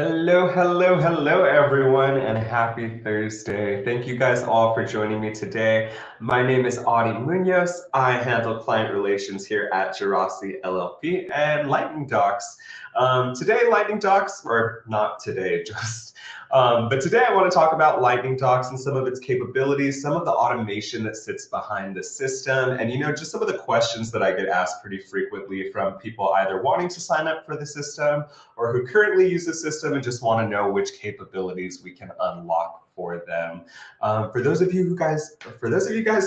Hello, everyone, and happy Thursday. Thank you guys all for joining me today. My name is Audie Munoz. I handle client relations here at Gerasi LLP and Lightning Docs. Today, Lightning Docs, or not today, but today I want to talk about Lightning Docs and some of its capabilities, some of the automation that sits behind the system, and just some of the questions that I get asked pretty frequently from people either wanting to sign up for the system or who currently use the system and just want to know which capabilities we can unlock for them. For those of you guys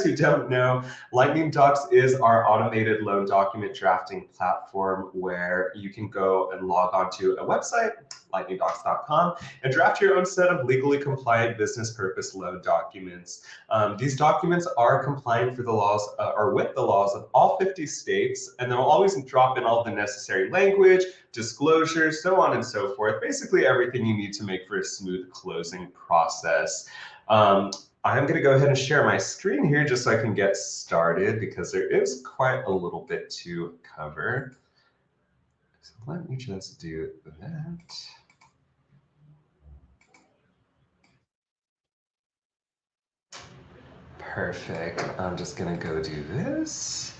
who don't know, Lightning Docs is our automated loan document drafting platform where you can go and log onto a website, lightningdocs.com, and draft your own set of legally compliant business purpose loan documents. These documents are compliant for the laws or with the laws of all 50 states, and they'll always drop in all the necessary language, disclosures, so on and so forth. Basically everything you need to make for a smooth closing process. I'm going to go ahead and share my screen here just so I can get started because there is quite a little bit to cover. So let me just do that. Perfect. I'm just going to go do this.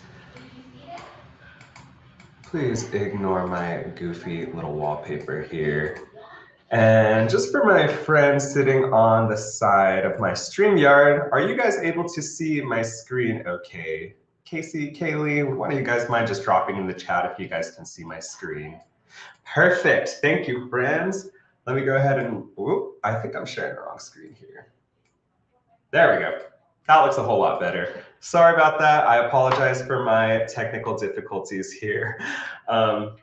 Please ignore my goofy little wallpaper here. And just for my friends sitting on the side of my StreamYard, are you guys able to see my screen okay? Casey, Kaylee, one of you guys mind just dropping in the chat if you guys can see my screen? Perfect. Thank you, friends. Let me go ahead and, I think I'm sharing the wrong screen here. There we go. That looks a whole lot better. Sorry about that. I apologize for my technical difficulties here.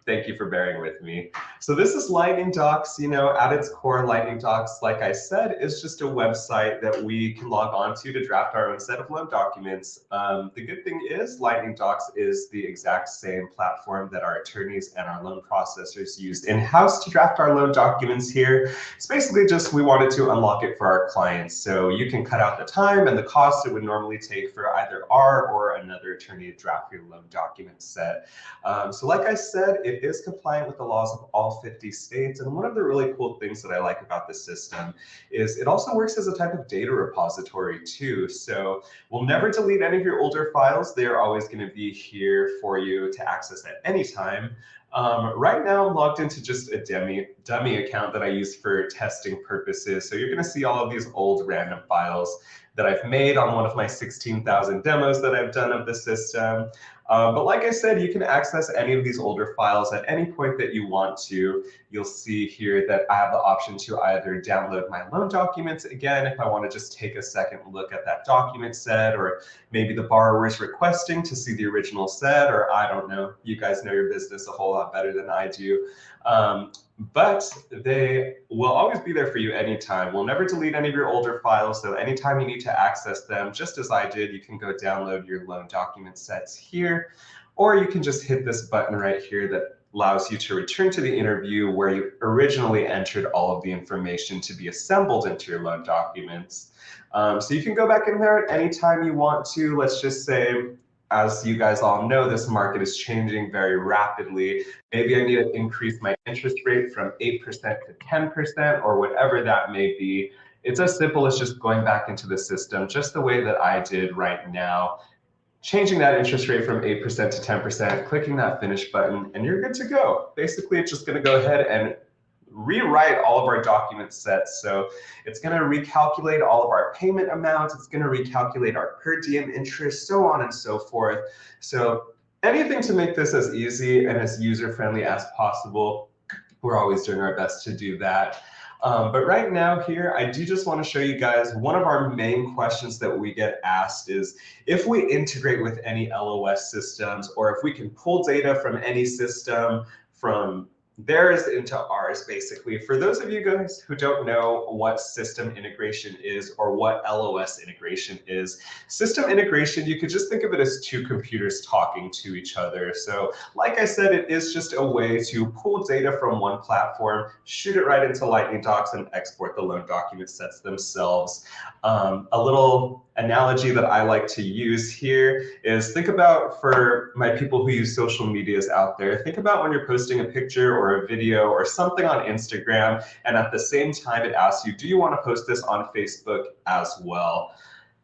Thank you for bearing with me. So this is Lightning Docs. At its core, Lightning Docs, like I said, is just a website that we can log on to draft our own set of loan documents. The good thing is Lightning Docs is the exact same platform that our attorneys and our loan processors use in-house to draft our loan documents here. It's basically just we wanted to unlock it for our clients. So you can cut out the time and the cost it would normally take for either our or another attorney to draft your loan document set. So like I said, it is compliant with the laws of all 50 states. And one of the really cool things that I like about the system is it also works as a type of data repository too. So we'll never delete any of your older files. They're always going to be here for you to access at any time. Right now, I'm logged into just a dummy account that I use for testing purposes. So you're going to see all of these old random files that I've made on one of my 16,000 demos that I've done of the system. But like I said, you can access any of these older files at any point that you want to. You'll see here that I have the option to either download my loan documents again if I want to just take a second look at that document set, or maybe the borrower is requesting to see the original set, or I don't know. You guys know your business a whole lot better than I do. But they will always be there for you anytime. We'll never delete any of your older files, so anytime you need to access them, just as I did, you can go download your loan document sets here, or you can just hit this button right here that allows you to return to the interview where you originally entered all of the information to be assembled into your loan documents. So you can go back in there at any time you want to. Let's just say, as you guys all know, this market is changing very rapidly. Maybe I need to increase my interest rate from 8% to 10% or whatever that may be. It's as simple as just going back into the system, just the way that I did right now, changing that interest rate from 8% to 10%, clicking that finish button, and you're good to go. Basically, it's just going to go ahead and rewrite all of our document sets. So it's going to recalculate all of our payment amounts. It's going to recalculate our per diem interest, so on and so forth. So anything to make this as easy and as user-friendly as possible. We're always doing our best to do that. But right now here, I do just want to show you guys one of our main questions that we get asked is if we integrate with any LOS systems, or if we can pull data from any system from theirs into ours, basically. For those of you guys who don't know what system integration is or what LOS integration is, system integration, you could just think of it as two computers talking to each other. So like I said, it is just a way to pull data from one platform, shoot it right into Lightning Docs, and export the loan document sets themselves. A little analogy that I like to use here is think about, for my people who use social medias out there, think about when you're posting a picture or a video or something on Instagram, and at the same time it asks you, do you want to post this on Facebook as well?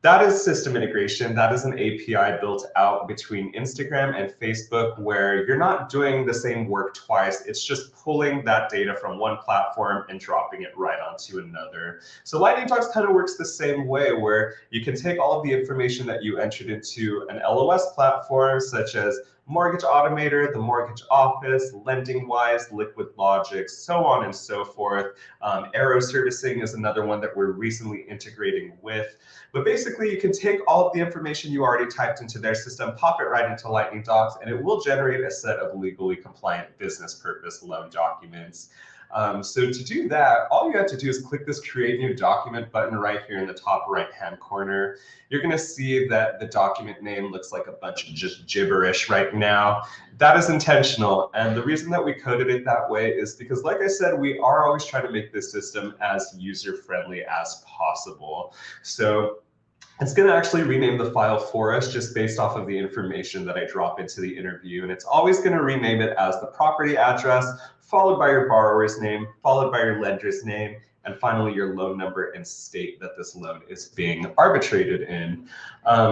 That is system integration. That is an API built out between Instagram and Facebook where you're not doing the same work twice. It's just pulling that data from one platform and dropping it right onto another. So Lightning Talks kind of works the same way, where you can take all of the information that you entered into an LOS platform such as Mortgage Automator, the Mortgage Office, LendingWise, Liquid Logic, so on and so forth. Arrow Servicing is another one that we're recently integrating with. But basically, you can take all of the information you already typed into their system, pop it right into Lightning Docs, and it will generate a set of legally compliant business purpose loan documents. So to do that, all you have to do is click this Create New Document button right here in the top right-hand corner. You're going to see that the document name looks like a bunch of just gibberish right now. That is intentional, and the reason that we coded it that way is because, like I said, we are always trying to make this system as user-friendly as possible. So it's going to actually rename the file for us just based off of the information that I drop into the interview. And it's always going to rename it as the property address, followed by your borrower's name, followed by your lender's name, and finally your loan number and state that this loan is being arbitrated in.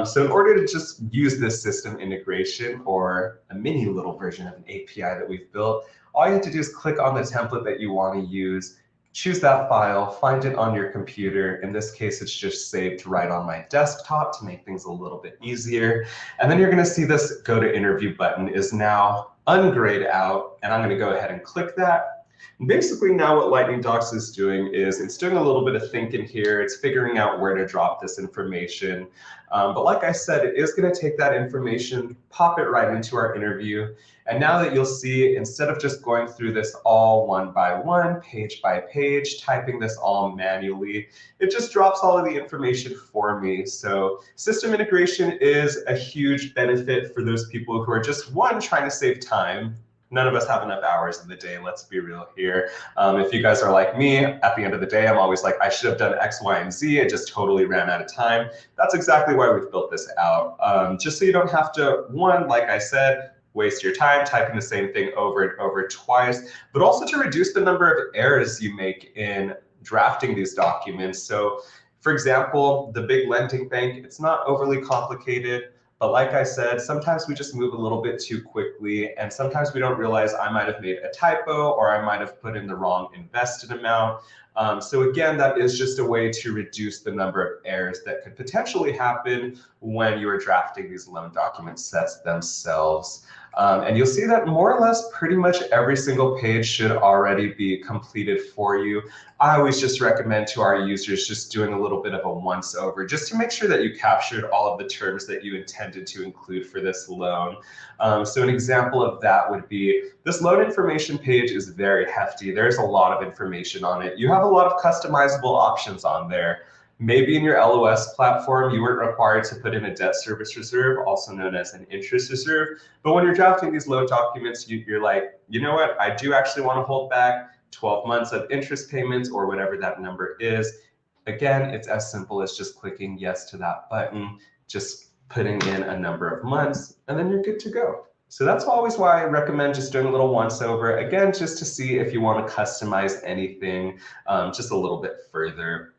So in order to just use this system integration, or a mini little version of an API that we've built, all you have to do is click on the template that you want to use, choose that file, find it on your computer. In this case, it's just saved right on my desktop to make things a little bit easier. And then you're going to see this Go to Interview button is now ungrayed out, and I'm going to go ahead and click that. And basically now what Lightning Docs is doing is it's doing a little bit of thinking here. It's figuring out where to drop this information. But like I said, it is going to take that information, pop it right into our interview. And now that you'll see, instead of just going through this all one by one, page by page, typing this all manually, it just drops all of the information for me. So system integration is a huge benefit for those people who are just, one, trying to save time. None of us have enough hours in the day, let's be real here. If you guys are like me, at the end of the day, I'm always like, I should have done X, Y, and Z. It just totally ran out of time. That's exactly why we've built this out. Just so you don't have to, one, like I said, waste your time typing the same thing over and over twice, but also to reduce the number of errors you make in drafting these documents. So for example, the big lending bank, it's not overly complicated. But like I said, sometimes we just move a little bit too quickly, and sometimes we don't realize I might have made a typo or I might have put in the wrong invested amount. So again, that is just a way to reduce the number of errors that could potentially happen when you are drafting these loan document sets themselves. And you'll see that more or less pretty much every single page should already be completed for you. I always just recommend to our users just doing a little bit of a once over just to make sure that you captured all of the terms that you intended to include for this loan. So an example of that would be this loan information page is very hefty. There's a lot of information on it. You have a lot of customizable options on there. Maybe in your LOS platform, you weren't required to put in a debt service reserve, also known as an interest reserve. But when you're drafting these loan documents, you're like, you know what, I do actually want to hold back 12 months of interest payments or whatever that number is. Again, it's as simple as just clicking yes to that button, just putting in a number of months, and then you're good to go. So that's always why I recommend just doing a little once over, again, just to see if you want to customize anything just a little bit further.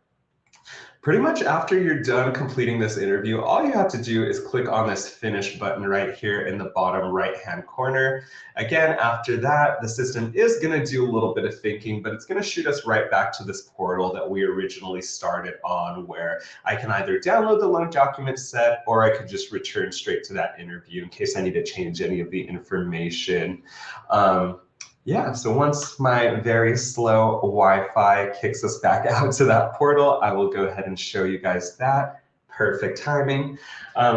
Pretty much after you're done completing this interview, all you have to do is click on this finish button right here in the bottom right-hand corner. Again, after that, the system is going to do a little bit of thinking, but it's going to shoot us right back to this portal that we originally started on, where I can either download the loan document set or I could just return straight to that interview in case I need to change any of the information. Yeah, so once my very slow Wi-Fi kicks us back out to that portal, I will go ahead and show you guys that. Perfect timing.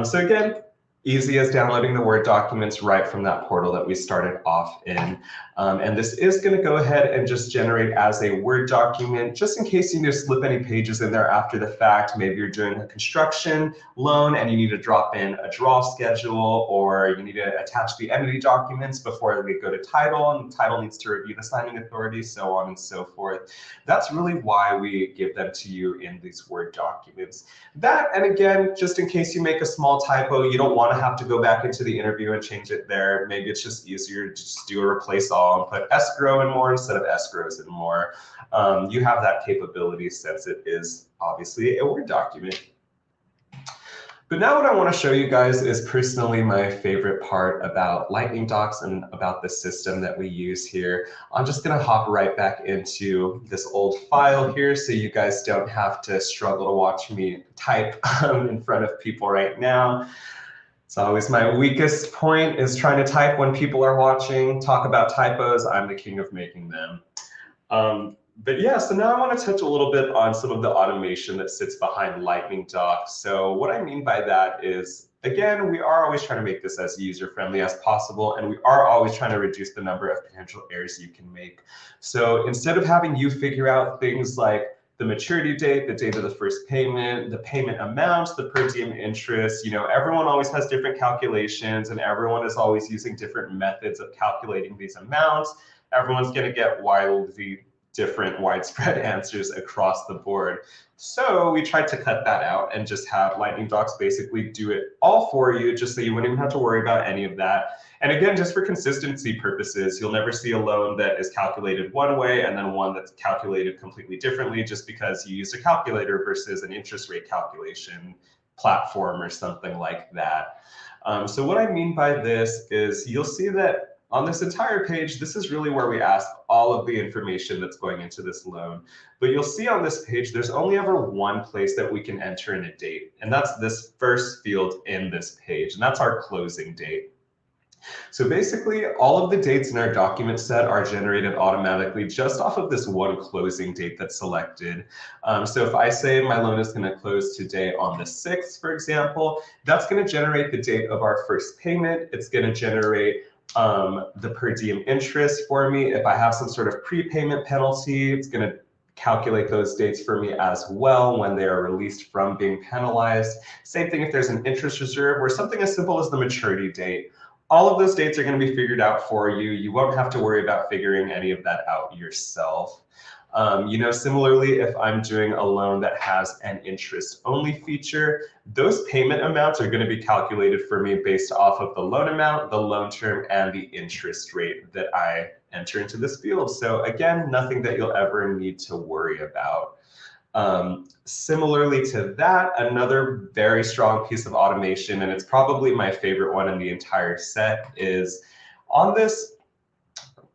So again, easy as downloading the Word documents right from that portal that we started off in. And this is going to go ahead and just generate as a Word document, just in case you need to slip any pages in there after the fact. Maybe you're doing a construction loan and you need to drop in a draw schedule, or you need to attach the entity documents before they go to title, and the title needs to review the signing authority, so on and so forth. That's really why we give them to you in these Word documents. That, and again, just in case you make a small typo, you don't want to have to go back into the interview and change it there. Maybe it's just easier to just do a replace all and put escrow and more instead of escrows and more. You have that capability since it is obviously a Word document. But now what I want to show you guys is personally my favorite part about Lightning Docs and about the system that we use here. I'm just going to hop right back into this old file here so you guys don't have to struggle to watch me type in front of people right now. It's always my weakest point, is trying to type when people are watching. Talk about typos, I'm the king of making them. But yeah, so now I want to touch a little bit on some of the automation that sits behind Lightning Docs. So what I mean by that is, again, we are always trying to make this as user-friendly as possible, and we are always trying to reduce the number of potential errors you can make. So instead of having you figure out things like the maturity date, the date of the first payment, the payment amount, the per diem interest, you know, everyone always has different calculations, and everyone is always using different methods of calculating these amounts. Everyone's going to get wildly different widespread answers across the board. So we tried to cut that out and just have Lightning Docs basically do it all for you, just so you wouldn't even have to worry about any of that. And again, just for consistency purposes, you'll never see a loan that is calculated one way and then one that's calculated completely differently just because you used a calculator versus an interest rate calculation platform or something like that. So what I mean by this is you'll see that on this entire page, this is really where we ask all of the information that's going into this loan. But you'll see on this page, there's only ever one place that we can enter in a date, and that's this first field in this page, and that's our closing date. So basically, all of the dates in our document set are generated automatically just off of this one closing date that's selected. So if I say my loan is going to close today on the 6th, for example, that's going to generate the date of our first payment. It's going to generate the per diem interest for me. If I have some sort of prepayment penalty, it's going to calculate those dates for me as well when they are released from being penalized. Same thing if there's an interest reserve or something as simple as the maturity date. All of those dates are going to be figured out for you. You won't have to worry about figuring any of that out yourself. You know, similarly, if I'm doing a loan that has an interest-only feature, those payment amounts are going to be calculated for me based off of the loan amount, the loan term, and the interest rate that I enter into this field. So again, nothing that you'll ever need to worry about. Similarly to that, another very strong piece of automation, and it's probably my favorite one in the entire set, is on this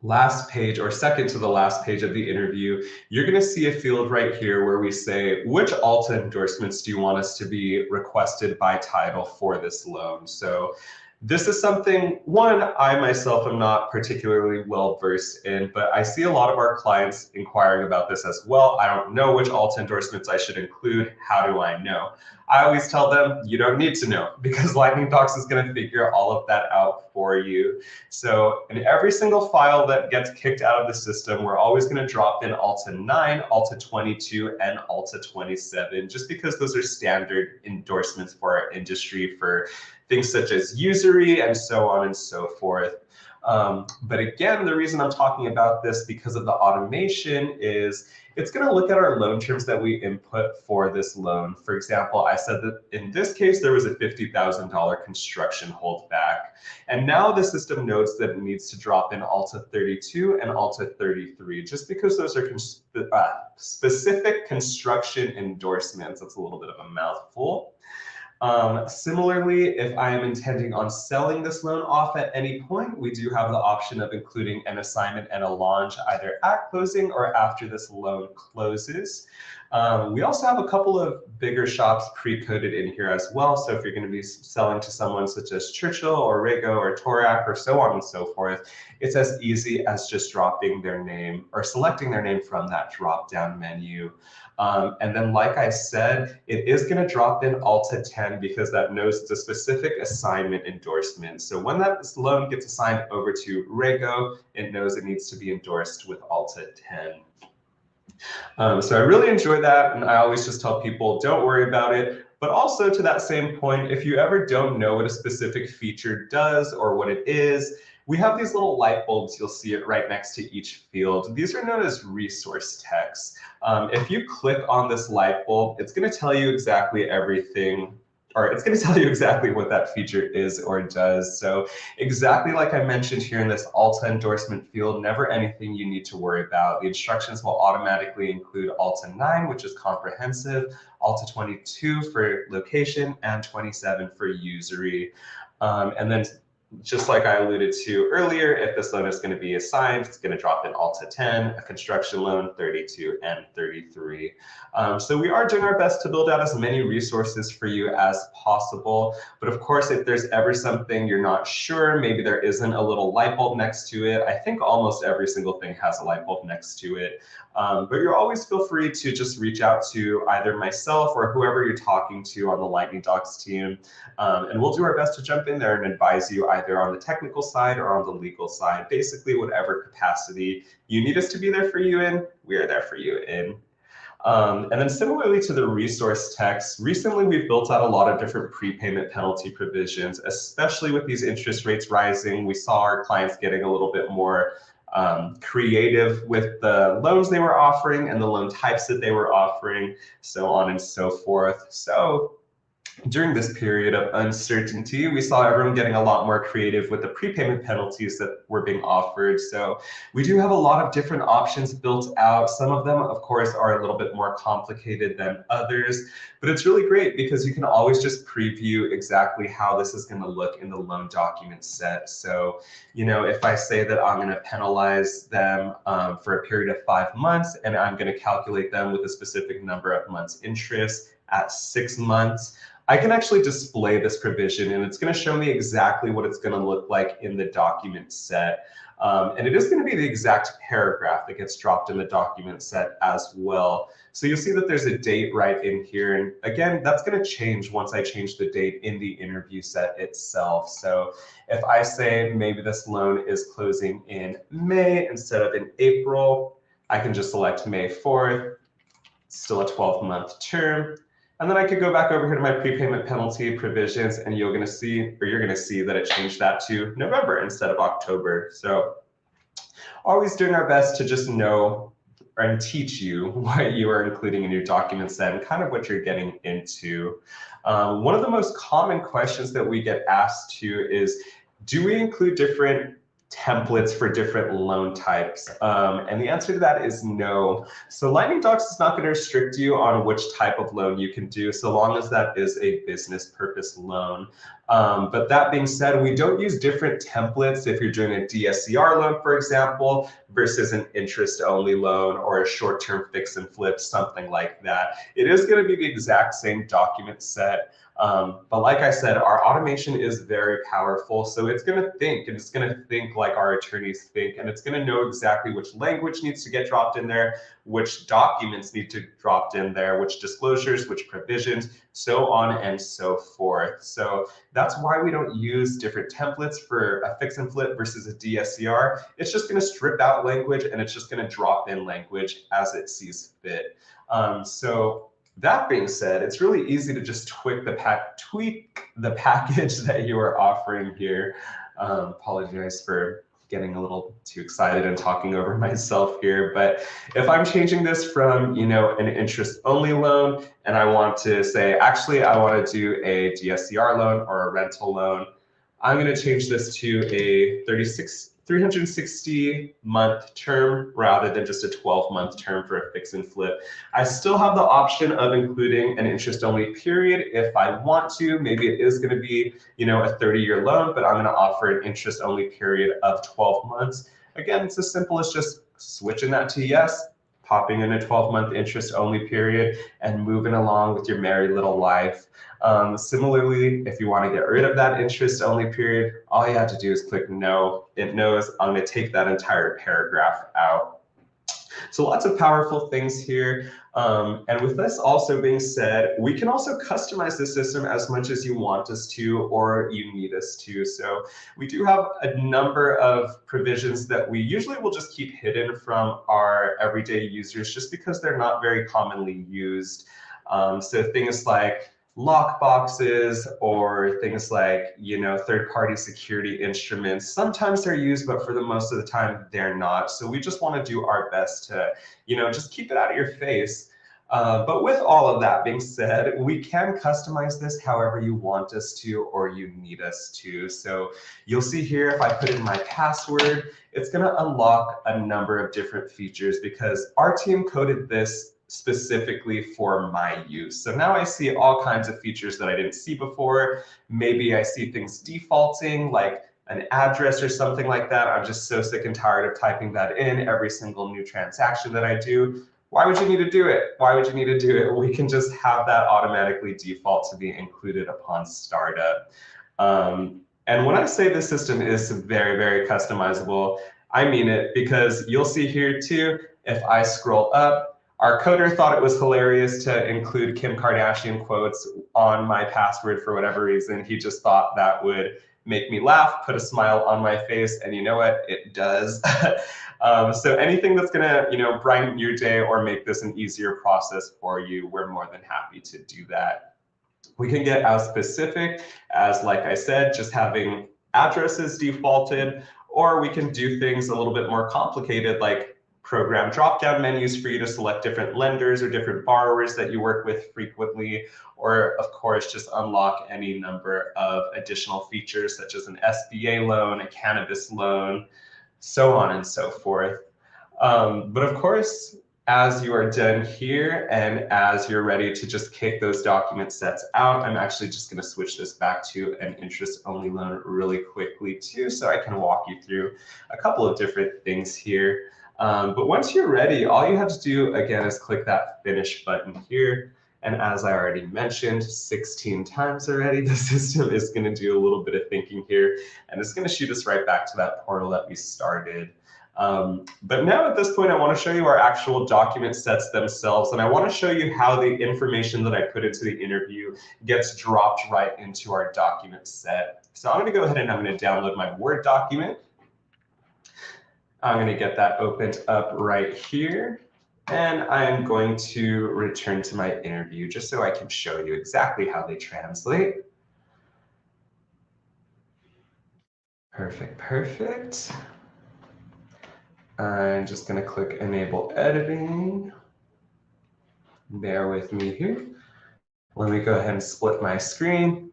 last page, or second to the last page of the interview, you're going to see a field right here where we say, which Alta endorsements do you want us to be requested by title for this loan? So this is something, one, I myself am not particularly well versed in, but I see a lot of our clients inquiring about this as well. I don't know which Alta endorsements I should include. How do I know? I always tell them, you don't need to know, because Lightning Docs is going to figure all of that out for you. So in every single file that gets kicked out of the system, we're always going to drop in Alta 9, Alta 22, and Alta 27, just because those are standard endorsements for our industry for things such as usury and so on and so forth. But again, the reason I'm talking about this because of the automation is it's going to look at our loan terms that we input for this loan. For example, I said that in this case, there was a $50,000 construction holdback. And now the system knows that it needs to drop in Alta 32 and Alta 33, just because those are specific construction endorsements. That's a little bit of a mouthful. Similarly, if I am intending on selling this loan off at any point, we do have the option of including an assignment and a launch either at closing or after this loan closes. We also have a couple of bigger shops pre-coded in here as well. So if you're going to be selling to someone such as Churchill or Rego or Torak or so on and so forth, it's as easy as just dropping their name or selecting their name from that drop-down menu. And then, like I said, it is going to drop in Alta 10 because that knows it's a specific assignment endorsement. So when that loan gets assigned over to Rego, it knows it needs to be endorsed with Alta 10. So I really enjoy that, and I always just tell people, don't worry about it. But also to that same point, if you ever don't know what a specific feature does or what it is, we have these little light bulbs. You'll see it right next to each field. These are known as resource text. If you click on this light bulb, it's going to tell you exactly everything, or it's going to tell you exactly what that feature is or does. So exactly like I mentioned here in this Alta endorsement field, never anything you need to worry about. The instructions will automatically include Alta 9, which is comprehensive, Alta 22 for location, and 27 for usury. And then just like I alluded to earlier, if this loan is going to be assigned, it's going to drop in Alta 10, a construction loan 32 and 33. So we are doing our best to build out as many resources for you as possible. But of course, if there's ever something you're not sure, maybe there isn't a little light bulb next to it. I think almost every single thing has a light bulb next to it. But you always feel free to just reach out to either myself or whoever you're talking to on the Lightning Docs team. And we'll do our best to jump in there and advise you either on the technical side or on the legal side, basically whatever capacity you need us to be there for you in, we are there for you in. And then similarly to the resource text, recently we've built out a lot of different prepayment penalty provisions, especially with these interest rates rising. We saw our clients getting a little bit more creative with the loans they were offering and the loan types that they were offering, so on and so forth. So during this period of uncertainty, we saw everyone getting a lot more creative with the prepayment penalties that were being offered. So we do have a lot of different options built out. Some of them, of course, are a little bit more complicated than others, but it's really great because you can always just preview exactly how this is going to look in the loan document set. So, you know, if I say that I'm going to penalize them for a period of 5 months, and I'm going to calculate them with a specific number of months interest at 6 months, I can actually display this provision, and it's going to show me exactly what it's going to look like in the document set. And it is going to be the exact paragraph that gets dropped in the document set as well. So you'll see that there's a date right in here. And again, that's going to change once I change the date in the interview set itself. So if I say maybe this loan is closing in May instead of in April, I can just select May 4th, still a 12-month term. And then I could go back over here to my prepayment penalty provisions, and you're going to see that it changed that to November instead of October. So always doing our best to just know and teach you what you are including in your document set and kind of what you're getting into. One of the most common questions that we get asked to is, do we include different templates for different loan types? And the answer to that is no. So Lightning Docs is not going to restrict you on which type of loan you can do, so long as that is a business purpose loan. But that being said, we don't use different templates if you're doing a DSCR loan, for example, versus an interest-only loan or a short-term fix and flip, something like that. It is going to be the exact same document set. But like I said, our automation is very powerful. So it's going to think, and it's going to think like our attorneys think, and it's going to know exactly which language needs to get dropped in there, which documents need to drop in there, which disclosures, which provisions, so on and so forth. So that's why we don't use different templates for a fix and flip versus a DSCR. It's just going to strip out language, and it's just going to drop in language as it sees fit. So that being said, it's really easy to just tweak the package that you are offering here. Apologize for getting a little too excited and talking over myself here, but if I'm changing this from, you know, an interest-only loan, and I want to say, actually, I want to do a DSCR loan or a rental loan, I'm going to change this to a 360-month term rather than just a 12-month term for a fix and flip. I still have the option of including an interest-only period if I want to. Maybe it is going to be, you know, a 30-year loan, but I'm going to offer an interest-only period of 12 months. Again, it's as simple as just switching that to yes, popping in a 12-month interest-only period and moving along with your merry little life. Similarly, if you want to get rid of that interest-only period, all you have to do is click no. It knows I'm going to take that entire paragraph out. So lots of powerful things here. And with this also being said, we can also customize the system as much as you want us to or you need us to. So we do have a number of provisions that we usually will just keep hidden from our everyday users just because they're not very commonly used. So things like lock boxes or things like, third-party security instruments. Sometimes they're used, but for the most of the time they're not. So we just want to do our best to, just keep it out of your face. But with all of that being said, we can customize this however you want us to or you need us to. So you'll see here, if I put in my password, it's going to unlock a number of different features because our team coded this specifically for my use. So now I see all kinds of features that I didn't see before. Maybe I see things defaulting, like an address or something like that. I'm just so sick and tired of typing that in every single new transaction that I do. Why would you need to do it? Why would you need to do it? We can just have that automatically default to be included upon startup. And when I say the system is very, very customizable, I mean it, because you'll see here too, if I scroll up, our coder thought it was hilarious to include Kim Kardashian quotes on my password for whatever reason. He just thought that would make me laugh, put a smile on my face, and you know what? It does. So anything that's gonna, brighten your day or make this an easier process for you, we're more than happy to do that. We can get as specific as, like I said, just having addresses defaulted, or we can do things a little bit more complicated, like program drop-down menus for you to select different lenders or different borrowers that you work with frequently, or of course just unlock any number of additional features such as an SBA loan, a cannabis loan, so on and so forth. But of course, as you are done here and as you're ready to just kick those document sets out, I'm actually just going to switch this back to an interest-only loan really quickly too, so I can walk you through a couple of different things here. But once you're ready, all you have to do, again, is click that finish button here. And as I already mentioned 16 times already, the system is going to do a little bit of thinking here, and it's going to shoot us right back to that portal that we started. But now at this point, I want to show you our actual document sets themselves, and I want to show you how the information that I put into the interview gets dropped right into our document set. So I'm going to go ahead and I'm going to download my Word document. I'm going to get that opened up right here, and I'm going to return to my interview just so I can show you exactly how they translate. Perfect, perfect. I'm just going to click Enable Editing. Bear with me here. Let me go ahead and split my screen.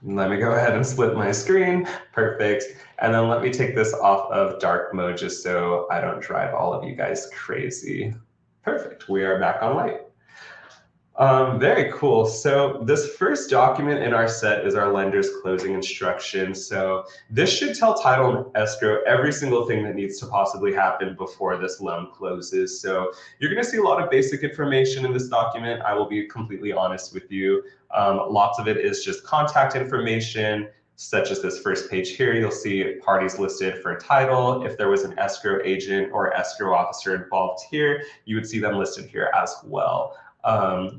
Let me go ahead and split my screen. Perfect. And then let me take this off of dark mode just so I don't drive all of you guys crazy. Perfect. We are back on light. Very cool. So this first document in our set is our lender's closing instructions. So this should tell title and escrow every single thing that needs to possibly happen before this loan closes. So you're going to see a lot of basic information in this document. I will be completely honest with you. Lots of it is just contact information, such as this first page here. You'll see parties listed for a title. If there was an escrow agent or escrow officer involved here, you would see them listed here as well.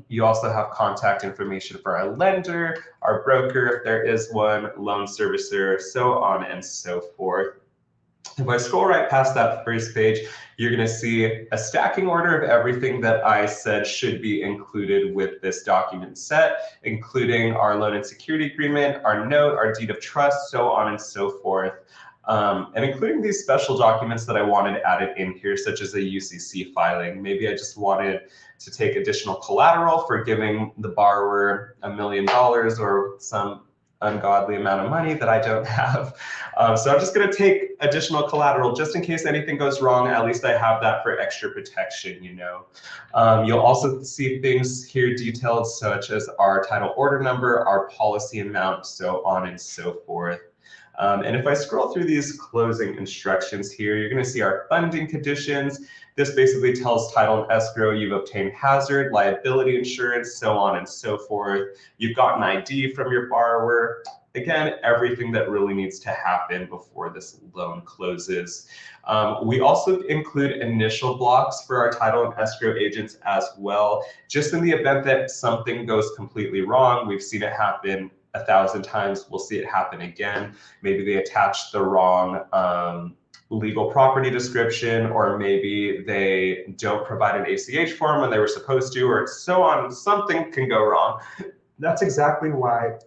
You also have contact information for our lender, our broker, if there is one, loan servicer, so on and so forth. If I scroll right past that first page, you're going to see a stacking order of everything that I said should be included with this document set, including our loan and security agreement, our note, our deed of trust, so on and so forth. And including these special documents that I wanted added in here, such as a UCC filing. Maybe I just wanted to take additional collateral for giving the borrower $1 million or some ungodly amount of money that I don't have. So I'm just going to take additional collateral just in case anything goes wrong. At least I have that for extra protection, you know. You'll also see things here detailed, such as our title order number, our policy amount, so on and so forth. And if I scroll through these closing instructions here, you're going to see our funding conditions. This basically tells title and escrow you've obtained hazard, liability insurance, so on and so forth. You've got an ID from your borrower. Again, everything that really needs to happen before this loan closes. We also include initial blocks for our title and escrow agents as well, just in the event that something goes completely wrong. We've seen it happen 1,000 times. We'll see it happen again. Maybe they attached the wrong legal property description, or maybe they don't provide an ACH form when they were supposed to, or so on. Something can go wrong. That's exactly why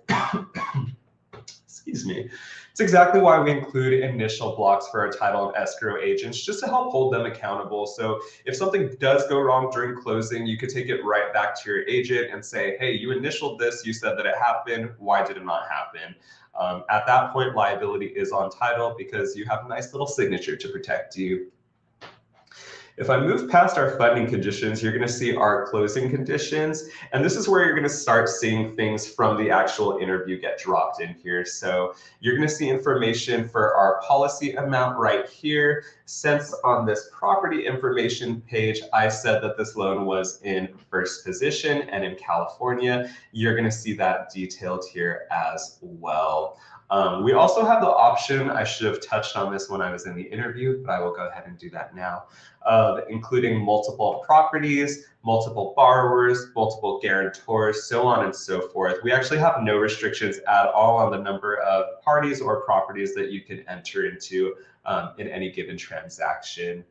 excuse me. It's exactly why we include initial blocks for our title and escrow agents, just to help hold them accountable. So if something does go wrong during closing, you could take it right back to your agent and say, hey, you initialed this, you said that it happened, why did it not happen? At that point, liability is on title because you have a nice little signature to protect you. If I move past our funding conditions, you're going to see our closing conditions. And this is where you're going to start seeing things from the actual interview get dropped in here. So you're going to see information for our policy amount right here. Since on this property information page, I said that this loan was in first position and in California, you're going to see that detailed here as well. We also have the option, I should have touched on this when I was in the interview, but I will go ahead and do that now, of including multiple properties, multiple borrowers, multiple guarantors, so on and so forth. We actually have no restrictions at all on the number of parties or properties that you can enter into in any given transaction.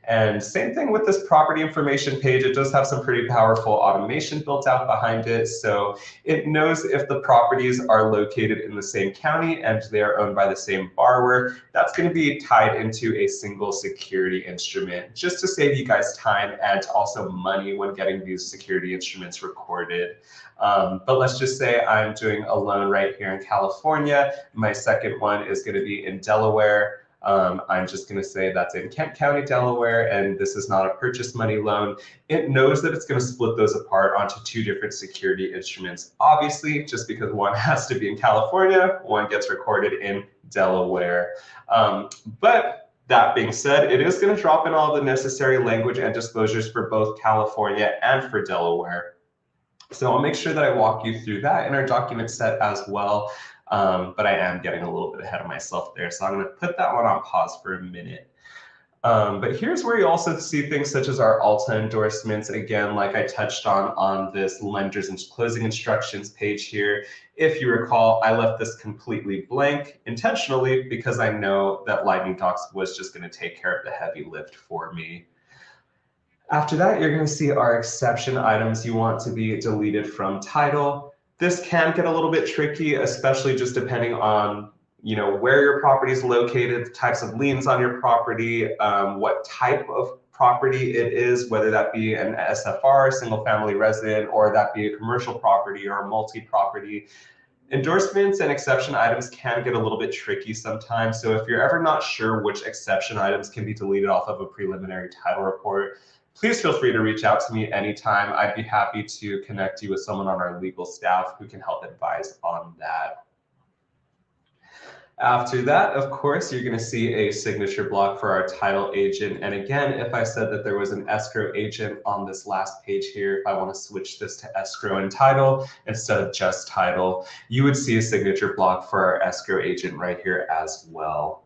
And same thing with this property information page. It does have some pretty powerful automation built out behind it. So it knows if the properties are located in the same county and they are owned by the same borrower. That's going to be tied into a single security instrument, just to save you guys time and also money when getting these security instruments recorded. But let's just say I'm doing a loan right here in California. My second one is going to be in Delaware. I'm just going to say that's in Kent County, Delaware, and this is not a purchase money loan. It knows that it's going to split those apart onto two different security instruments. Obviously, just because one has to be in California, one gets recorded in Delaware. But that being said, it is going to drop in all the necessary language and disclosures for both California and for Delaware. So I'll make sure that I walk you through that in our document set as well. But I am getting a little bit ahead of myself there. So I'm going to put that one on pause for a minute. But here's where you also see things such as our ALTA endorsements. Again, like I touched on this lenders and closing instructions page here. If you recall, I left this completely blank intentionally because I know that Lightning Docs was just going to take care of the heavy lift for me. After that, you're going to see our exception items you want to be deleted from title. This can get a little bit tricky, especially just depending on where your property is located, the types of liens on your property, what type of property it is, whether that be an SFR, single family resident, or that be a commercial property or a multi-property. Endorsements and exception items can get a little bit tricky sometimes. So if you're ever not sure which exception items can be deleted off of a preliminary title report, please feel free to reach out to me anytime. I'd be happy to connect you with someone on our legal staff who can help advise on that. After that, of course, you're going to see a signature block for our title agent. And again, if I said that there was an escrow agent on this last page here, if I want to switch this to escrow and title instead of just title, you would see a signature block for our escrow agent right here as well.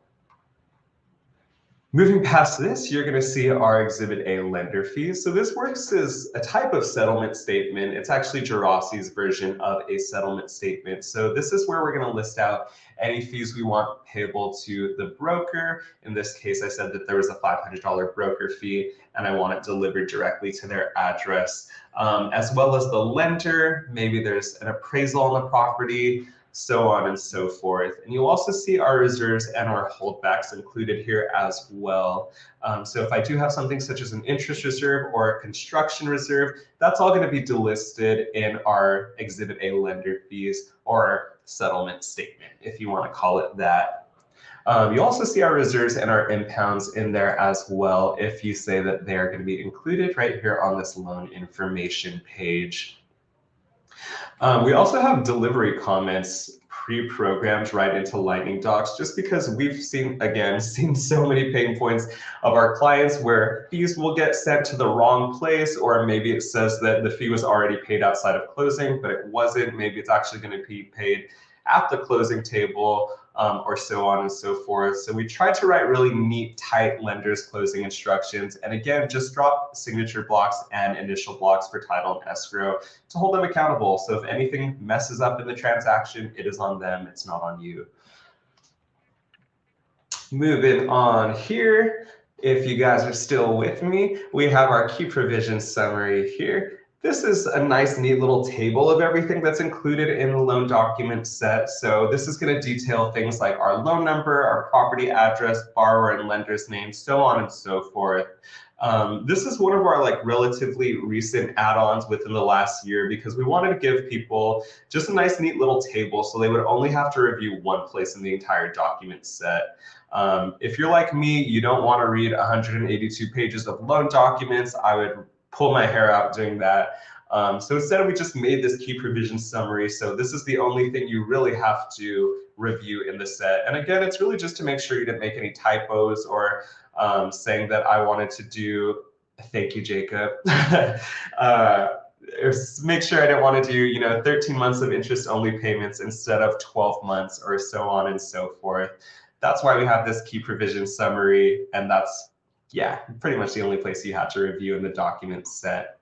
Moving past this, you're going to see our Exhibit A lender fees. So this works as a type of settlement statement. It's actually Geraci's version of a settlement statement. So this is where we're going to list out any fees we want payable to the broker. In this case, I said that there was a $500 broker fee, and I want it delivered directly to their address, as well as the lender. Maybe there's an appraisal on the property, so on and so forth. And you'll also see our reserves and our holdbacks included here as well. So if I do have something such as an interest reserve or a construction reserve, that's all going to be delisted in our Exhibit A lender fees or settlement statement, if you want to call it that. You also see our reserves and our impounds in there as well, if you say that they are going to be included right here on this loan information page. We also have delivery comments pre-programmed right into Lightning Docs, just because we've seen so many pain points of our clients where fees will get sent to the wrong place, or maybe it says that the fee was already paid outside of closing, but it wasn't. Maybe it's actually going to be paid at the closing table, or so on and so forth. So we try to write really neat, tight lender's closing instructions. And again, just drop signature blocks and initial blocks for title and escrow to hold them accountable. So if anything messes up in the transaction, it is on them, it's not on you. Moving on here, if you guys are still with me, we have our key provision summary here. This is a nice, neat little table of everything that's included in the loan document set. So this is going to detail things like our loan number, our property address, borrower and lender's name, so on and so forth. This is one of our relatively recent add-ons within the last year, because we wanted to give people just a nice, neat little table so they would only have to review one place in the entire document set. If you're like me, you don't want to read 182 pages of loan documents. I would pull my hair out doing that. So instead, we just made this key provision summary. So this is the only thing you really have to review in the set. And again, it's really just to make sure you didn't make any typos, or saying that I wanted to do, thank you, Jacob. Make sure I didn't want to do, 13 months of interest only payments instead of 12 months, or so on and so forth. That's why we have this key provision summary, and that's, yeah, pretty much the only place you have to review in the document set.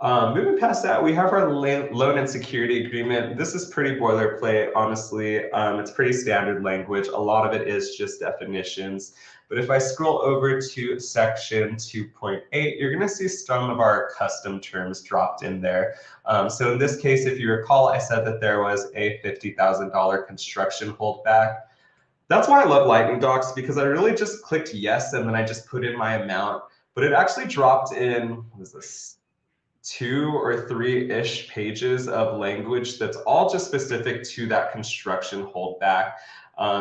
Moving past that, we have our loan and security agreement. This is pretty boilerplate, honestly. It's pretty standard language. A lot of it is just definitions. But if I scroll over to section 2.8, you're going to see some of our custom terms dropped in there. So in this case, if you recall, I said that there was a $50,000 construction holdback. That's why I love Lightning Docs, because I really just clicked yes, and then I just put in my amount. But it actually dropped in, what is this, 2 or 3-ish pages of language that's all just specific to that construction holdback.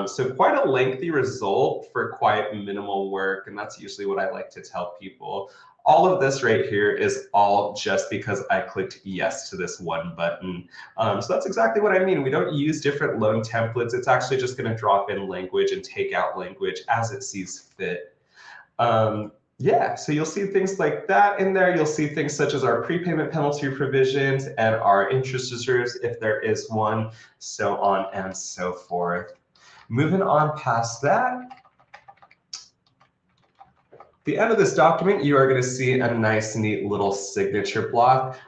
So quite a lengthy result for quite minimal work, and that's usually what I like to tell people. All of this right here is all just because I clicked yes to this one button. So that's exactly what I mean. We don't use different loan templates. It's actually just going to drop in language and take out language as it sees fit. Yeah, so you'll see things like that in there. You'll see things such as our prepayment penalty provisions and our interest reserves, if there is one, so on and so forth. Moving on past that, the end of this document, you are going to see a nice, neat little signature block.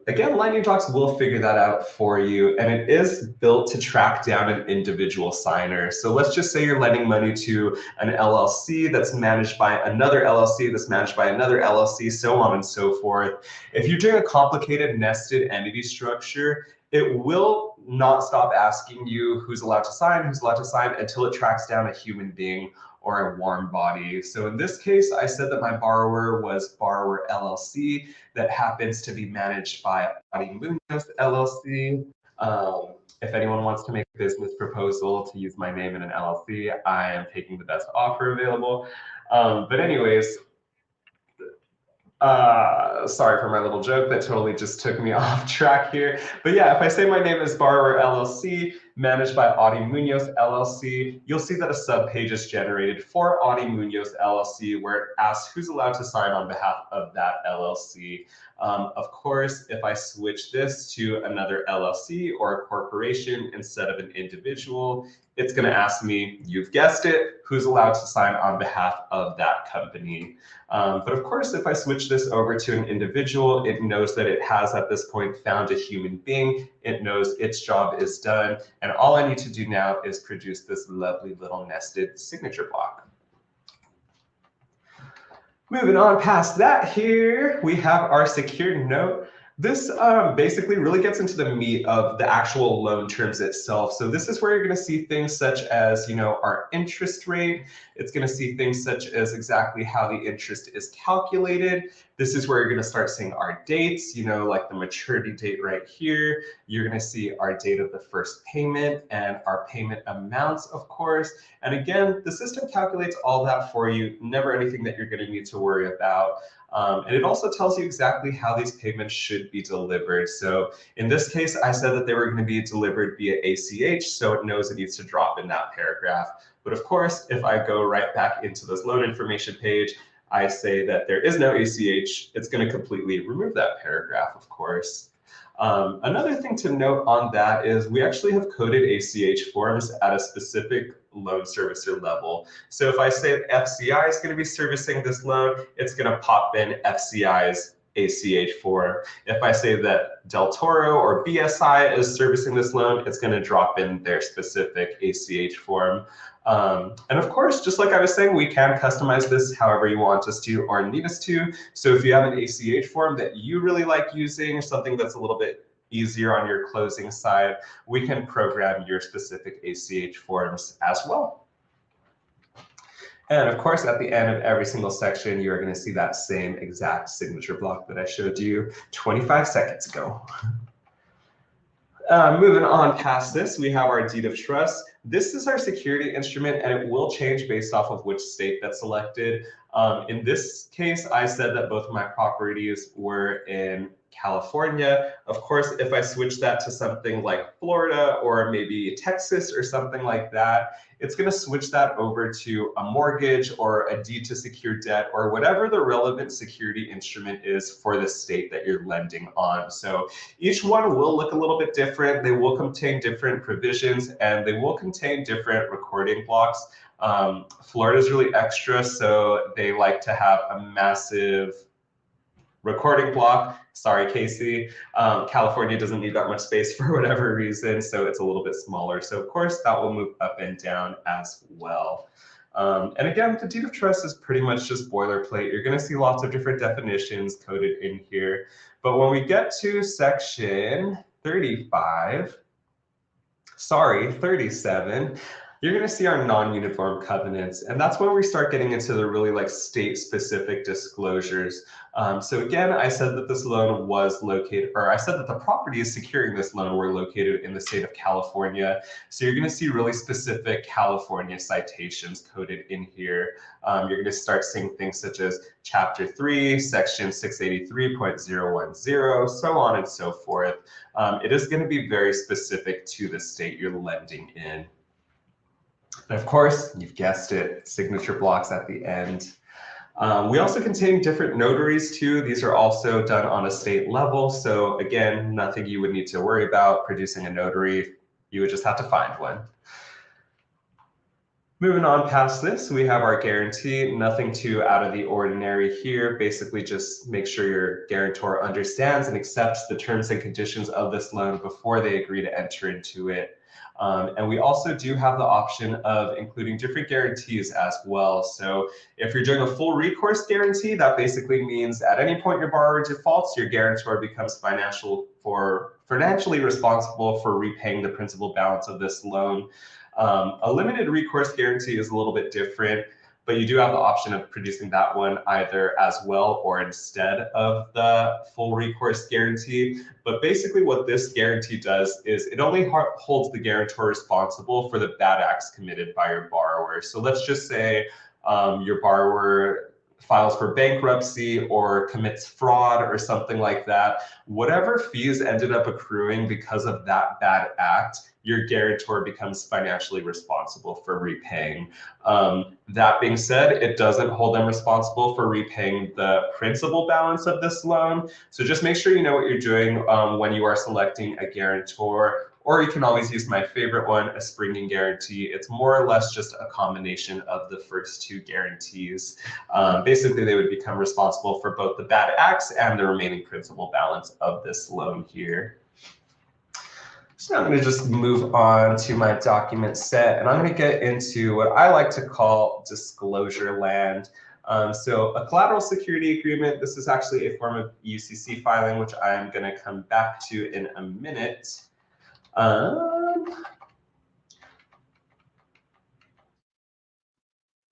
Again, Lightning Docs will figure that out for you, and it is built to track down an individual signer. So let's just say you're lending money to an LLC that's managed by another LLC that's managed by another LLC, so on and so forth. If you're doing a complicated nested entity structure, it will not stop asking you who's allowed to sign until it tracks down a human being or a warm body. So in this case, I said that my borrower was Borrower LLC that happens to be managed by Audie Munoz LLC. If anyone wants to make a business proposal to use my name in an LLC, I am taking the best offer available. But anyways, sorry for my little joke that totally just took me off track here. But yeah, if I say my name is Borrower LLC, managed by Audie Munoz LLC, you'll see that a subpage is generated for Audie Munoz LLC, where it asks who's allowed to sign on behalf of that LLC. Of course, if I switch this to another LLC or a corporation instead of an individual, it's going to ask me, you've guessed it, who's allowed to sign on behalf of that company. But of course, if I switch this over to an individual, it knows that it has at this point found a human being. It knows its job is done. And all I need to do now is produce this lovely little nested signature block. Moving on past that, here we have our secured note. This basically really gets into the meat of the actual loan terms itself. So this is where you're going to see things such as, our interest rate. It's going to see things such as exactly how the interest is calculated. This is where you're going to start seeing our dates, like the maturity date right here. You're going to see our date of the first payment and our payment amounts, of course. And again, the system calculates all that for you, never anything that you're going to need to worry about. And it also tells you exactly how these payments should be delivered. So in this case, I said that they were going to be delivered via ACH, so it knows it needs to drop in that paragraph. But of course, if I go right back into this loan information page, I say that there is no ACH, it's going to completely remove that paragraph, of course. Another thing to note on that is we actually have coded ACH forms at a specific loan servicer level. So if I say FCI is going to be servicing this loan, it's going to pop in FCI's ACH form. If I say that Del Toro or BSI is servicing this loan, it's going to drop in their specific ACH form. And of course, just like I was saying, we can customize this however you want us to or need us to. So if you have an ACH form that you really like using, something that's a little bit easier on your closing side, we can program your specific ACH forms as well. And of course, at the end of every single section, you're going to see that same exact signature block that I showed you 25 seconds ago. Moving on past this, we have our deed of trust. This is our security instrument, and it will change based off of which state that's selected. In this case, I said that both of my properties were in California. Of course, if I switch that to something like Florida or maybe Texas or something like that, it's going to switch that over to a mortgage or a deed to secure debt or whatever the relevant security instrument is for the state that you're lending on. So each one will look a little bit different. They will contain different provisions and they will contain different recording blocks. Florida is really extra, so they like to have a massive recording block. Sorry, Casey. California doesn't need that much space for whatever reason, so it's a little bit smaller. So of course that will move up and down as well. And again, the deed of trust is pretty much just boilerplate. You're going to see lots of different definitions coded in here. But when we get to section 37, you're going to see our non-uniform covenants. And that's when we start getting into the really like state-specific disclosures. So again, I said that this loan was located, or I said that the properties securing this loan were located in the state of California. So you're going to see really specific California citations coded in here. You're going to start seeing things such as Chapter 3, Section 683.010, so on and so forth. It is going to be very specific to the state you're lending in. And of course, you've guessed it, signature blocks at the end. We also contain different notaries too. These are also done on a state level. So again, nothing you would need to worry about producing a notary. You would just have to find one. Moving on past this, we have our guarantee. Nothing too out of the ordinary here. Basically, just make sure your guarantor understands and accepts the terms and conditions of this loan before they agree to enter into it. And we also do have the option of including different guarantees as well. So if you're doing a full recourse guarantee, that basically means at any point your borrower defaults, your guarantor becomes financially responsible for repaying the principal balance of this loan. A limited recourse guarantee is a little bit different, but you do have the option of producing that one either as well or instead of the full recourse guarantee. But basically what this guarantee does is it only holds the guarantor responsible for the bad acts committed by your borrower. So let's just say your borrower files for bankruptcy or commits fraud or something like that. Whatever fees ended up accruing because of that bad act, your guarantor becomes financially responsible for repaying. That being said, it doesn't hold them responsible for repaying the principal balance of this loan. So just make sure you know what you're doing when you are selecting a guarantor. Or you can always use my favorite one, a springing guarantee. It's more or less just a combination of the first two guarantees. Basically, they would become responsible for both the bad acts and the remaining principal balance of this loan here. So I'm going to just move on to my document set, and I'm going to get into what I like to call disclosure land. So a collateral security agreement, this is actually a form of UCC filing, which I'm going to come back to in a minute.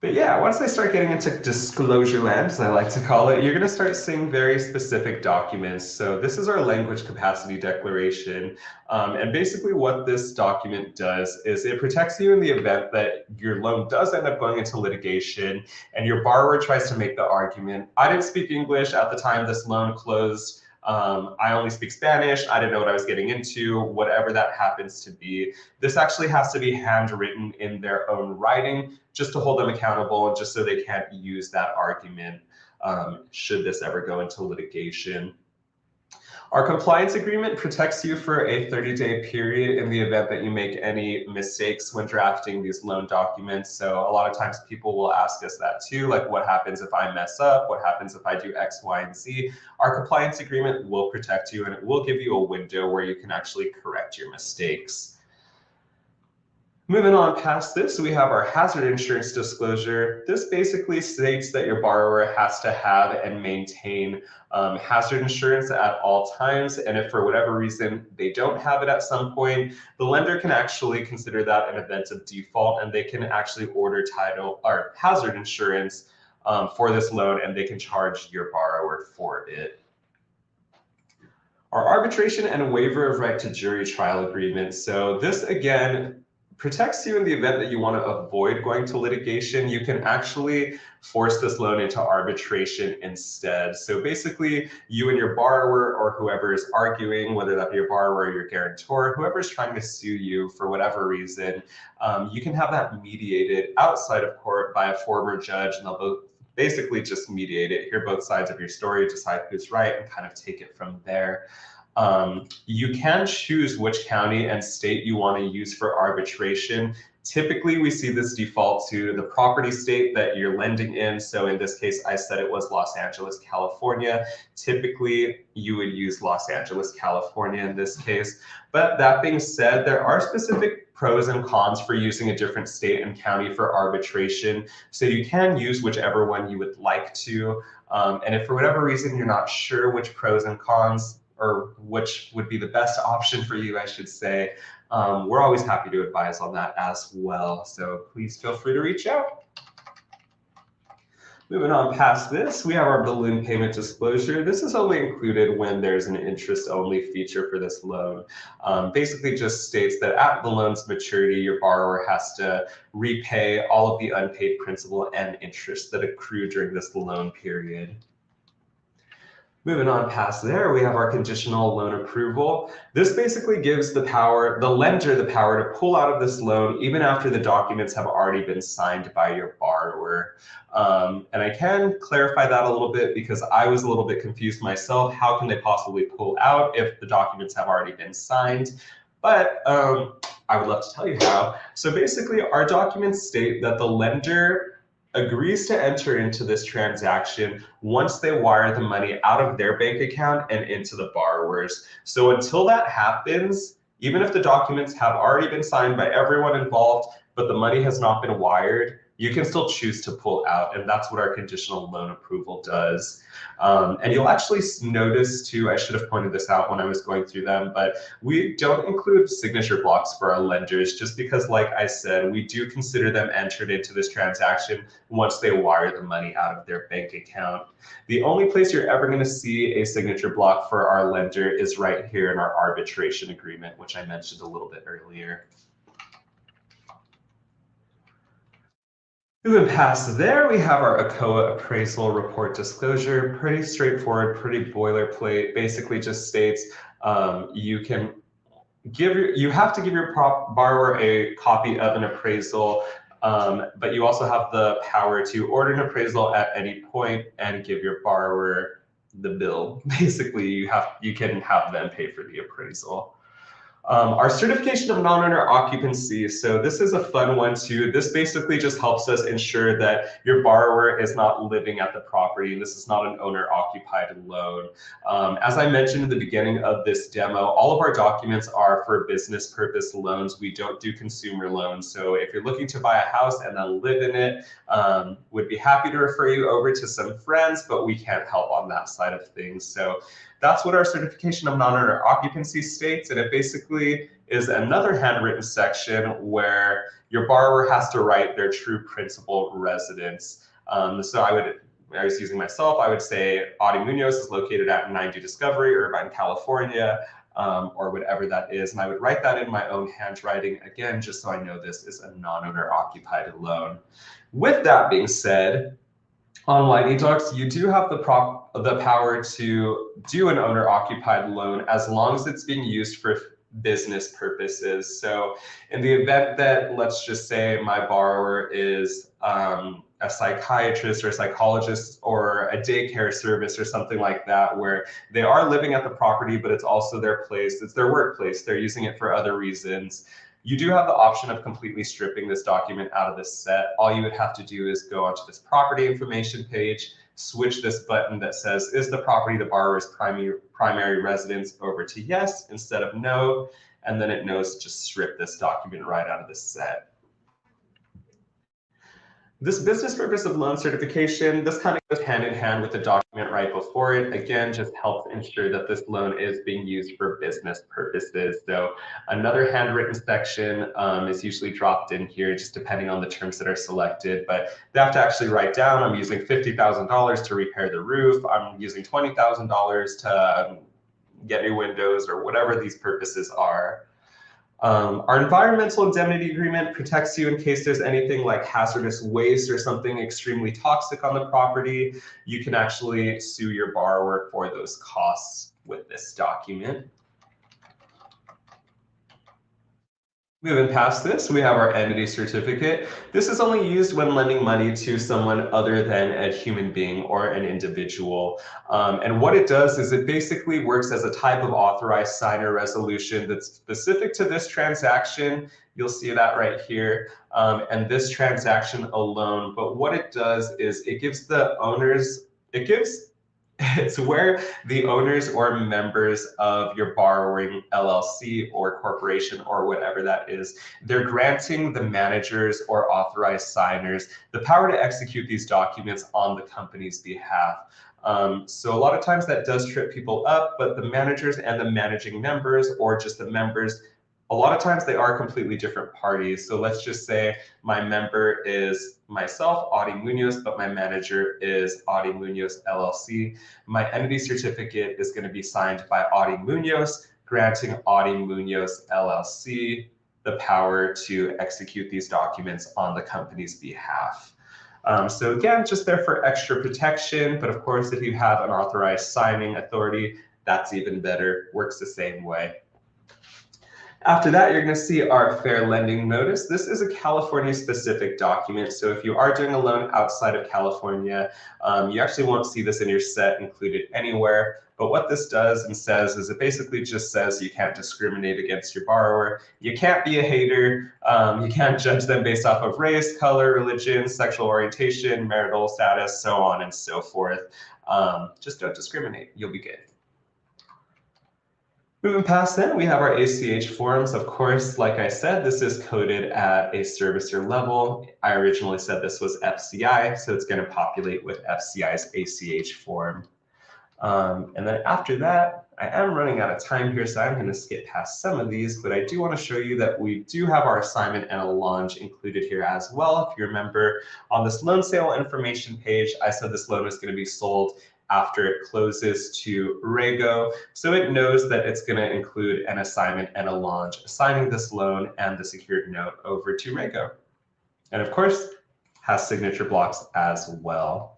But yeah, once I start getting into disclosure land, as I like to call it, you're going to start seeing very specific documents. So this is our language capacity declaration. And basically what this document does is it protects you in the event that your loan does end up going into litigation and your borrower tries to make the argument, I didn't speak English at the time this loan closed. I only speak Spanish. I didn't know what I was getting into, whatever that happens to be. This actually has to be handwritten in their own writing just to hold them accountable and just so they can't use that argument should this ever go into litigation. Our compliance agreement protects you for a 30-day period in the event that you make any mistakes when drafting these loan documents. So a lot of times people will ask us that too, like what happens if I mess up? What happens if I do X, Y, and Z? Our compliance agreement will protect you and it will give you a window where you can actually correct your mistakes. Moving on past this, we have our hazard insurance disclosure. This basically states that your borrower has to have and maintain hazard insurance at all times. And if for whatever reason they don't have it at some point, the lender can actually consider that an event of default and they can actually order title or hazard insurance for this loan and they can charge your borrower for it. Our arbitration and waiver of right to jury trial agreement. So this again protects you in the event that you want to avoid going to litigation. You can actually force this loan into arbitration instead. So basically, you and your borrower or whoever is arguing, whether that be your borrower or your guarantor, whoever is trying to sue you for whatever reason, you can have that mediated outside of court by a former judge, and they'll both basically just mediate it, hear both sides of your story, decide who's right, and kind of take it from there. You can choose which county and state you want to use for arbitration. Typically, we see this default to the property state that you're lending in. So in this case, I said it was Los Angeles, California. Typically, you would use Los Angeles, California in this case. But that being said, there are specific pros and cons for using a different state and county for arbitration. So you can use whichever one you would like to. And if for whatever reason you're not sure which pros and cons, or which would be the best option for you, I should say, we're always happy to advise on that as well. So please feel free to reach out. Moving on past this, we have our balloon payment disclosure. This is only included when there's an interest-only feature for this loan. Basically just states that at the loan's maturity, your borrower has to repay all of the unpaid principal and interest that accrue during this loan period. Moving on past there, we have our conditional loan approval. This basically gives the lender the power to pull out of this loan even after the documents have already been signed by your borrower. And I can clarify that a little bit because I was a little bit confused myself. How can they possibly pull out if the documents have already been signed? But I would love to tell you how. So basically, our documents state that the lender agrees to enter into this transaction once they wire the money out of their bank account and into the borrower's. So until that happens, even if the documents have already been signed by everyone involved, but the money has not been wired, you can still choose to pull out, and that's what our conditional loan approval does. And you'll actually notice too, I should have pointed this out when I was going through them, but we don't include signature blocks for our lenders just because, like I said, we do consider them entered into this transaction once they wire the money out of their bank account. The only place you're ever going to see a signature block for our lender is right here in our arbitration agreement, which I mentioned a little bit earlier. Moving past there, we have our ACOA appraisal report disclosure. Pretty straightforward, pretty boilerplate. Basically just states you have to give your borrower a copy of an appraisal, but you also have the power to order an appraisal at any point and give your borrower the bill. Basically, you can have them pay for the appraisal. Our certification of non-owner occupancy. So this is a fun one too. This basically just helps us ensure that your borrower is not living at the property. This is not an owner-occupied loan. As I mentioned in the beginning of this demo, all of our documents are for business purpose loans. We don't do consumer loans. So if you're looking to buy a house and then live in it, would be happy to refer you over to some friends, but we can't help on that side of things. So That's what our certification of non-owner occupancy states, and it basically is another handwritten section where your borrower has to write their true principal residence. So I was using myself, I would say Audie Munoz is located at 90 Discovery, Irvine, California, or whatever that is. And I would write that in my own handwriting, again, just so I know this is a non-owner occupied loan. With that being said, on Lightning Talks, you do have the power to do an owner-occupied loan as long as it's being used for business purposes. So in the event that, let's just say my borrower is a psychiatrist or a psychologist or a daycare service or something like that, where they are living at the property, but it's also their place, it's their workplace, they're using it for other reasons, you do have the option of completely stripping this document out of this set. All you would have to do is go onto this property information page, switch this button that says, is the property the borrower's primary residence, over to yes instead of no, and then it knows to just strip this document right out of the set. This business purpose of loan certification, this kind of goes hand in hand with the document right before it. Again, just helps ensure that this loan is being used for business purposes. So another handwritten section is usually dropped in here, just depending on the terms that are selected. But they have to actually write down, I'm using $50,000 to repair the roof. I'm using $20,000 to get new windows, or whatever these purposes are. Our environmental indemnity agreement protects you in case there's anything like hazardous waste or something extremely toxic on the property. You can actually sue your borrower for those costs with this document. Moving past this, we have our entity certificate. This is only used when lending money to someone other than a human being or an individual. And what it does is it basically works as a type of authorized signer resolution that's specific to this transaction. You'll see that right here, and this transaction alone. But what it does is it gives the owners, it's where the owners or members of your borrowing LLC or corporation or whatever that is, they're granting the managers or authorized signers the power to execute these documents on the company's behalf. So a lot of times that does trip people up, but the managers and the managing members, or just the members, a lot of times they are completely different parties. So let's just say my member is myself, Audie Munoz, but my manager is Audie Munoz LLC. My entity certificate is going to be signed by Audie Munoz, granting Audie Munoz LLC the power to execute these documents on the company's behalf. So again, just there for extra protection. But of course, if you have an authorized signing authority, that's even better, works the same way. After that, you're going to see our fair lending notice. This is a California specific document. So if you are doing a loan outside of California, you actually won't see this in your set included anywhere. But what this does and says is it basically just says you can't discriminate against your borrower. You can't be a hater. You can't judge them based off of race, color, religion, sexual orientation, marital status, so on and so forth. Just don't discriminate. You'll be good. Moving past that, we have our ACH forms. Of course, like I said, this is coded at a servicer level. I originally said this was FCI, so it's going to populate with FCI's ACH form. And then after that, I am running out of time here, so I'm going to skip past some of these, but I do want to show you that we do have our assignment and a launch included here as well. If you remember, on this loan sale information page, I said this loan is going to be sold after it closes to Rego. So it knows that it's going to include an assignment and a launch, assigning this loan and the secured note over to Rego. And of course, has signature blocks as well.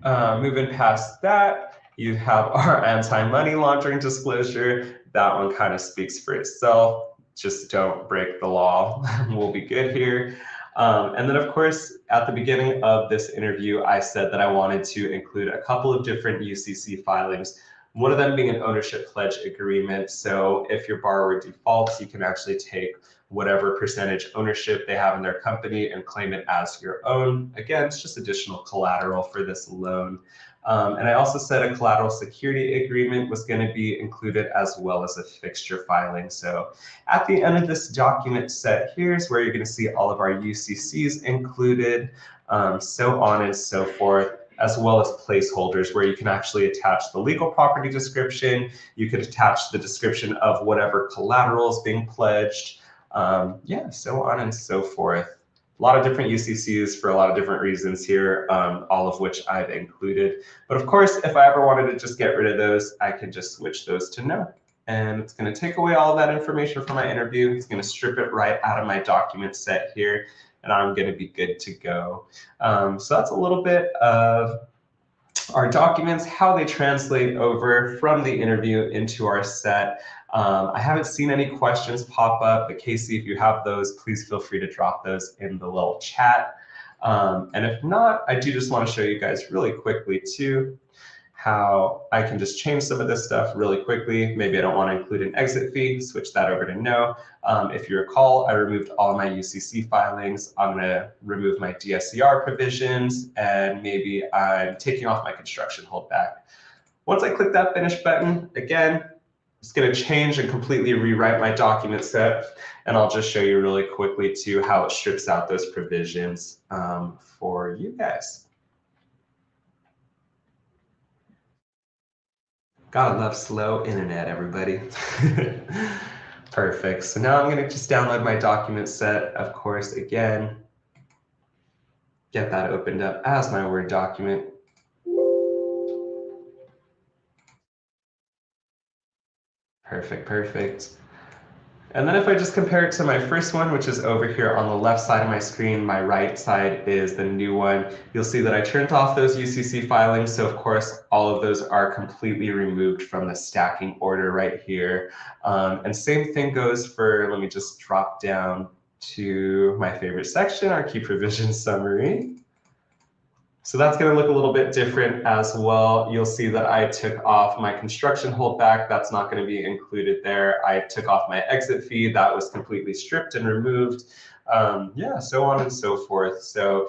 Moving past that, you have our anti-money laundering disclosure. That one kind of speaks for itself. Just don't break the law. We'll be good here. And then, of course, at the beginning of this interview, I said that I wanted to include a couple of different UCC filings, one of them being an ownership pledge agreement. So if your borrower defaults, you can actually take whatever percentage ownership they have in their company and claim it as your own. Again, it's just additional collateral for this loan. And I also said a collateral security agreement was going to be included, as well as a fixture filing. So at the end of this document set, here's where you're going to see all of our UCCs included, so on and so forth. as well as placeholders where you can actually attach the legal property description. You could attach the description of whatever collateral is being pledged. Yeah, so on and so forth. A lot of different UCCs for a lot of different reasons here, all of which I've included. But of course, if I ever wanted to just get rid of those, I could just switch those to no. And it's going to take away all of that information from my interview. It's going to strip it right out of my document set here, and I'm going to be good to go. So that's a little bit of our documents, how they translate over from the interview into our set. I haven't seen any questions pop up, but Casey, if you have those, please feel free to drop those in the little chat. And if not, I do just want to show you guys really quickly too, how I can just change some of this stuff really quickly. Maybe I don't want to include an exit fee, switch that over to no. If you recall, I removed all my UCC filings. I'm going to remove my DSCR provisions, and maybe I'm taking off my construction holdback. Once I click that finish button, again, it's going to change and completely rewrite my document set. And I'll just show you really quickly too how it strips out those provisions for you guys. Gotta love slow internet, everybody. Perfect. So now I'm going to just download my document set, of course, again, get that opened up as my Word document. Perfect, perfect. And then if I just compare it to my first one, which is over here on the left side of my screen, my right side is the new one. You'll see that I turned off those UCC filings. So of course, all of those are completely removed from the stacking order right here. And same thing goes for, let me just drop down to my favorite section, our key provision summary. So that's going to look a little bit different as well. You'll see that I took off my construction holdback. That's not going to be included there. I took off my exit fee. That was completely stripped and removed. Yeah, so on and so forth. So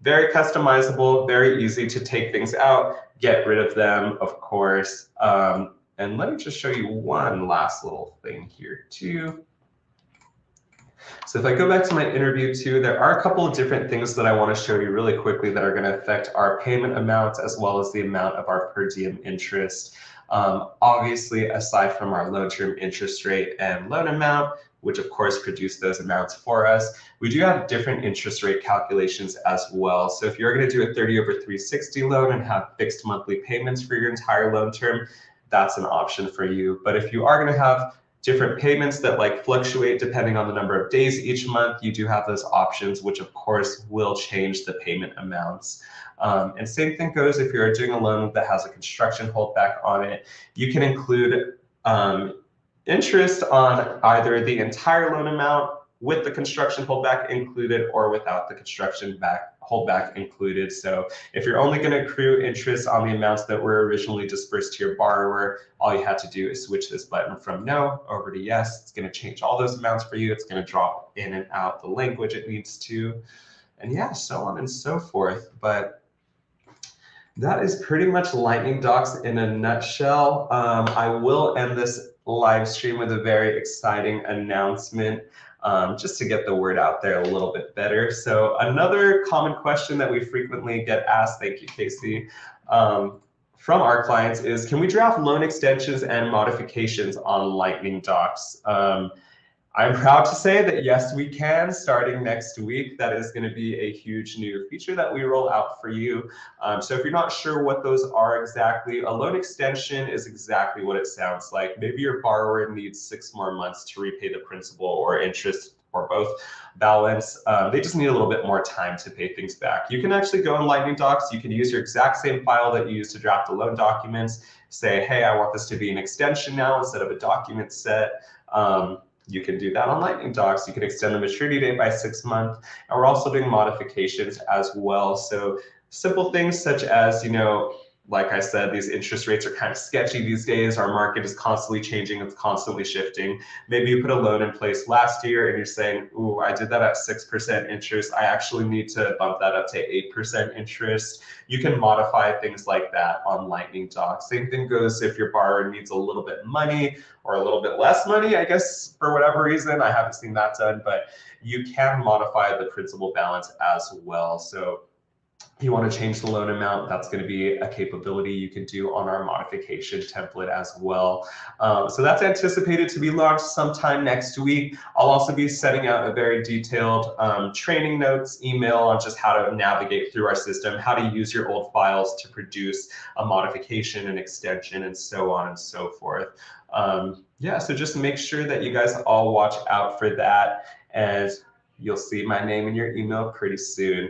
very customizable, very easy to take things out, get rid of them, of course. And let me just show you one last little thing here too. So if I go back to my interview too, there are a couple of different things that I want to show you really quickly that are going to affect our payment amounts as well as the amount of our per diem interest. Obviously, aside from our loan term interest rate and loan amount, which of course produce those amounts for us, we do have different interest rate calculations as well. So if you're going to do a 30/360 loan and have fixed monthly payments for your entire loan term, that's an option for you. But if you are going to have different payments that like fluctuate depending on the number of days each month, you do have those options, which of course will change the payment amounts. And same thing goes if you're doing a loan that has a construction holdback on it. You can include interest on either the entire loan amount with the construction holdback included or without the construction holdback included. So if you're only going to accrue interest on the amounts that were originally dispersed to your borrower, all you have to do is switch this button from no over to yes. It's going to change all those amounts for you. It's going to drop in and out the language it needs to, and yeah, so on and so forth. But that is pretty much Lightning Docs in a nutshell. I will end this live stream with a very exciting announcement. Just to get the word out there a little bit better. So another common question that we frequently get asked, thank you, Casey, from our clients is, can we draft loan extensions and modifications on Lightning Docs? I'm proud to say that yes, we can, starting next week. That is going to be a huge new feature that we roll out for you. So if you're not sure what those are exactly, a loan extension is exactly what it sounds like. Maybe your borrower needs 6 more months to repay the principal or interest or both balance. They just need a little bit more time to pay things back. You can actually go in Lightning Docs. You can use your exact same file that you use to draft the loan documents. Say, hey, I want this to be an extension now instead of a document set. You can do that on Lightning Docs. You can extend the maturity date by 6 months. And we're also doing modifications as well. So simple things such as, like I said, these interest rates are kind of sketchy these days. Our market is constantly changing. It's constantly shifting. Maybe you put a loan in place last year and you're saying, ooh, I did that at 6% interest. I actually need to bump that up to 8% interest. You can modify things like that on Lightning Docs. Same thing goes if your borrower needs a little bit money or a little bit less money, I guess, for whatever reason. I haven't seen that done, but you can modify the principal balance as well. So you want to change the loan amount, that's going to be a capability you can do on our modification template as well. So that's anticipated to be launched sometime next week. I'll also be setting out a very detailed training notes email on just how to navigate through our system, how to use your old files to produce a modification, an extension, and so on and so forth. Yeah, so just make sure that you guys all watch out for that, and you'll see my name in your email pretty soon.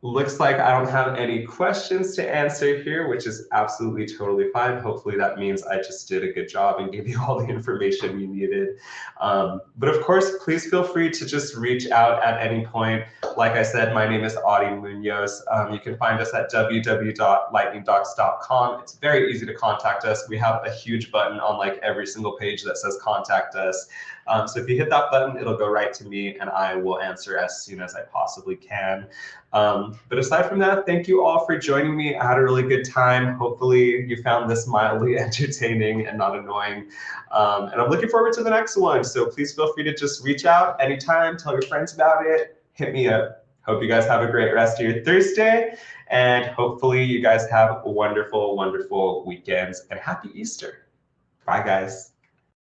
Looks like I don't have any questions to answer here, which is absolutely totally fine. Hopefully that means I just did a good job and gave you all the information you needed. But of course, please feel free to just reach out at any point. Like I said, my name is Audie Munoz. You can find us at www.lightningdocs.com. It's very easy to contact us. We have a huge button on like every single page that says contact us. So if you hit that button, it'll go right to me and I will answer as soon as I possibly can. But aside from that, thank you all for joining me. I had a really good time. Hopefully you found this mildly entertaining and not annoying. And I'm looking forward to the next one. So please feel free to just reach out anytime, tell your friends about it, hit me up. Hope you guys have a great rest of your Thursday. And hopefully you guys have wonderful, wonderful weekends and happy Easter. Bye, guys.